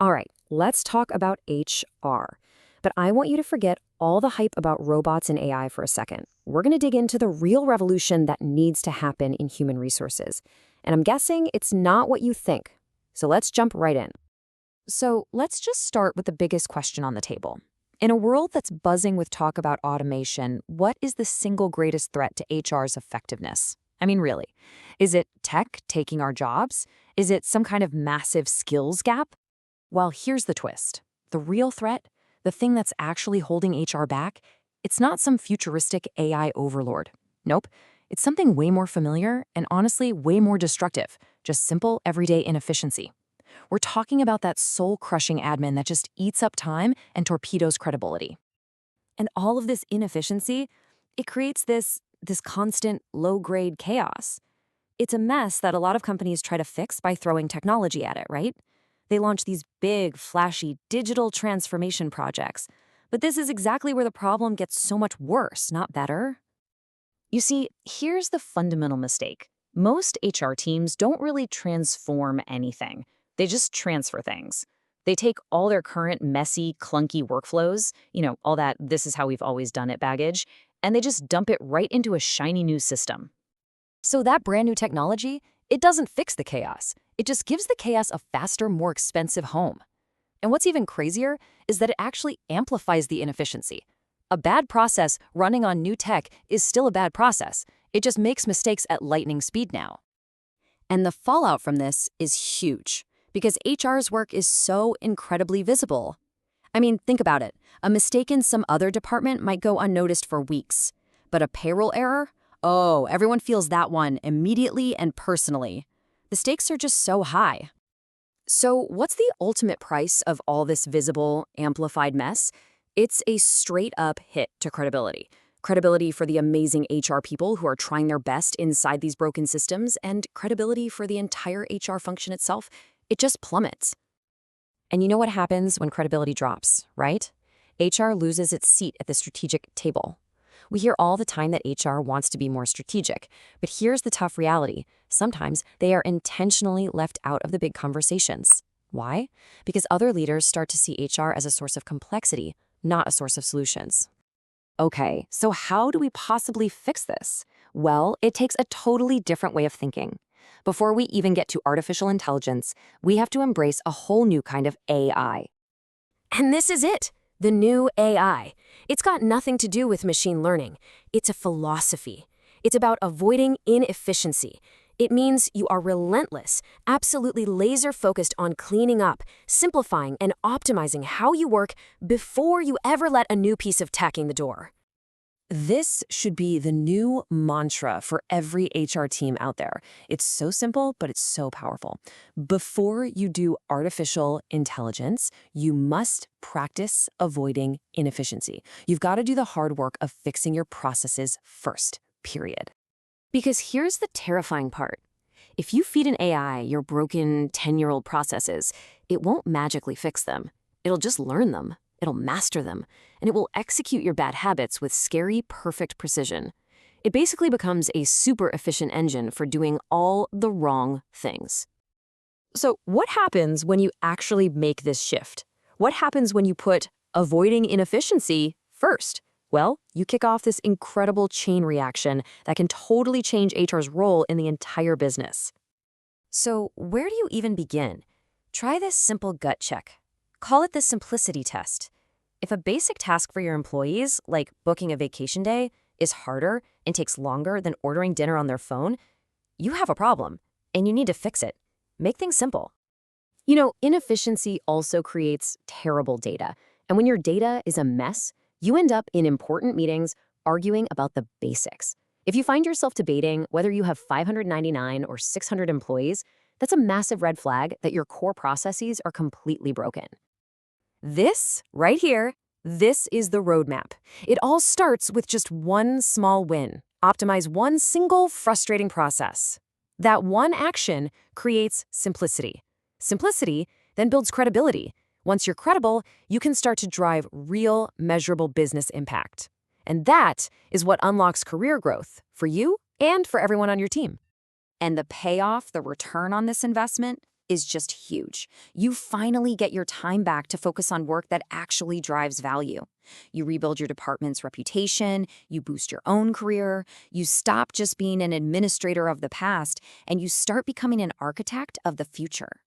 All right, let's talk about HR. But I want you to forget all the hype about robots and AI for a second. We're going to dig into the real revolution that needs to happen in human resources. And I'm guessing it's not what you think. So let's jump right in. So let's just start with the biggest question on the table. In a world that's buzzing with talk about automation, what is the single greatest threat to HR's effectiveness? I mean, really. Is it tech taking our jobs? Is it some kind of massive skills gap? Well, here's the twist. The real threat, the thing that's actually holding HR back, it's not some futuristic AI overlord. Nope. It's something way more familiar and honestly way more destructive. Just simple, everyday inefficiency. We're talking about that soul-crushing admin that just eats up time and torpedoes credibility. And all of this inefficiency, it creates this constant low-grade chaos. It's a mess that a lot of companies try to fix by throwing technology at it, right? They launch these big, flashy digital transformation projects. But this is exactly where the problem gets so much worse, not better. You see, here's the fundamental mistake. Most HR teams don't really transform anything. They just transfer things. They take all their current messy, clunky workflows, all that this is how we've always done it baggage, and they just dump it right into a shiny new system. So that brand new technology, it doesn't fix the chaos. It just gives the chaos a faster, more expensive home. And what's even crazier is that it actually amplifies the inefficiency. A bad process running on new tech is still a bad process. It just makes mistakes at lightning speed now. And the fallout from this is huge because HR's work is so incredibly visible. I mean, think about it. A mistake in some other department might go unnoticed for weeks. But a payroll error? Oh, everyone feels that one immediately and personally. The stakes are just so high. So what's the ultimate price of all this visible, amplified mess? It's a straight-up hit to credibility. Credibility for the amazing HR people who are trying their best inside these broken systems, and credibility for the entire HR function itself. It just plummets. And you know what happens when credibility drops, right? HR loses its seat at the strategic table. We hear all the time that HR wants to be more strategic, but here's the tough reality. Sometimes they are intentionally left out of the big conversations. Why? Because other leaders start to see HR as a source of complexity, not a source of solutions. Okay, so how do we possibly fix this? Well, it takes a totally different way of thinking. Before we even get to artificial intelligence, we have to embrace a whole new kind of AI. And this is it, the new AI. It's got nothing to do with machine learning. It's a philosophy. It's about avoiding inefficiency. It means you are relentless, absolutely laser-focused on cleaning up, simplifying, and optimizing how you work before you ever let a new piece of tech in the door. This should be the new mantra for every HR team out there. It's so simple, but it's so powerful. Before you do artificial intelligence, you must practice avoiding inefficiency. You've got to do the hard work of fixing your processes first, period. Because here's the terrifying part. If you feed an AI your broken 10-year-old processes, it won't magically fix them. It'll just learn them. It'll master them, and it will execute your bad habits with scary, perfect precision. It basically becomes a super efficient engine for doing all the wrong things. So what happens when you actually make this shift? What happens when you put avoiding inefficiency first? Well, you kick off this incredible chain reaction that can totally change HR's role in the entire business. So where do you even begin? Try this simple gut check. Call it the simplicity test. If a basic task for your employees, like booking a vacation day, is harder and takes longer than ordering dinner on their phone, you have a problem, and you need to fix it. Make things simple. Inefficiency also creates terrible data. And when your data is a mess, you end up in important meetings arguing about the basics. If you find yourself debating whether you have 599 or 600 employees, that's a massive red flag that your core processes are completely broken. This, right here, this is the roadmap. It all starts with just one small win. Optimize one single frustrating process. That one action creates simplicity. Simplicity then builds credibility. Once you're credible, you can start to drive real, measurable business impact. And that is what unlocks career growth for you and for everyone on your team. And the payoff, the return on this investment, is just huge. You finally get your time back to focus on work that actually drives value. You rebuild your department's reputation, you boost your own career, you stop just being an administrator of the past, and you start becoming an architect of the future.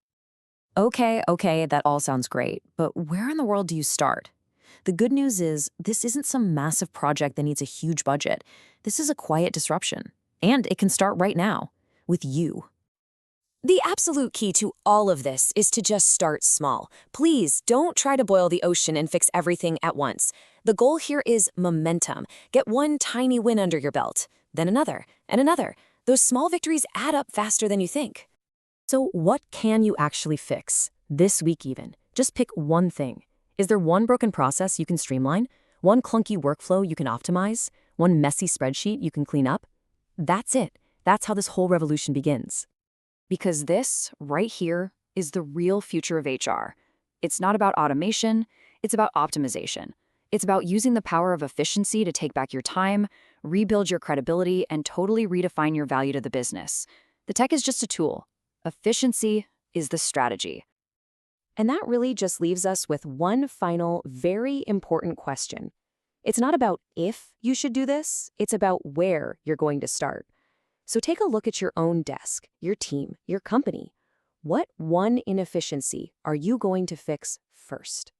Okay, that all sounds great, but where in the world do you start? The good news is this isn't some massive project that needs a huge budget. This is a quiet disruption, and it can start right now, with you. The absolute key to all of this is to just start small. Please don't try to boil the ocean and fix everything at once. The goal here is momentum. Get one tiny win under your belt, then another, and another. Those small victories add up faster than you think. So what can you actually fix? This week even. Just pick one thing. Is there one broken process you can streamline? One clunky workflow you can optimize? One messy spreadsheet you can clean up? That's it. That's how this whole revolution begins. Because this, right here, is the real future of HR. It's not about automation, it's about optimization. It's about using the power of efficiency to take back your time, rebuild your credibility, and totally redefine your value to the business. The tech is just a tool. Efficiency is the strategy. And that really just leaves us with one final, very important question. It's not about if you should do this, it's about where you're going to start. So take a look at your own desk, your team, your company. What one inefficiency are you going to fix first?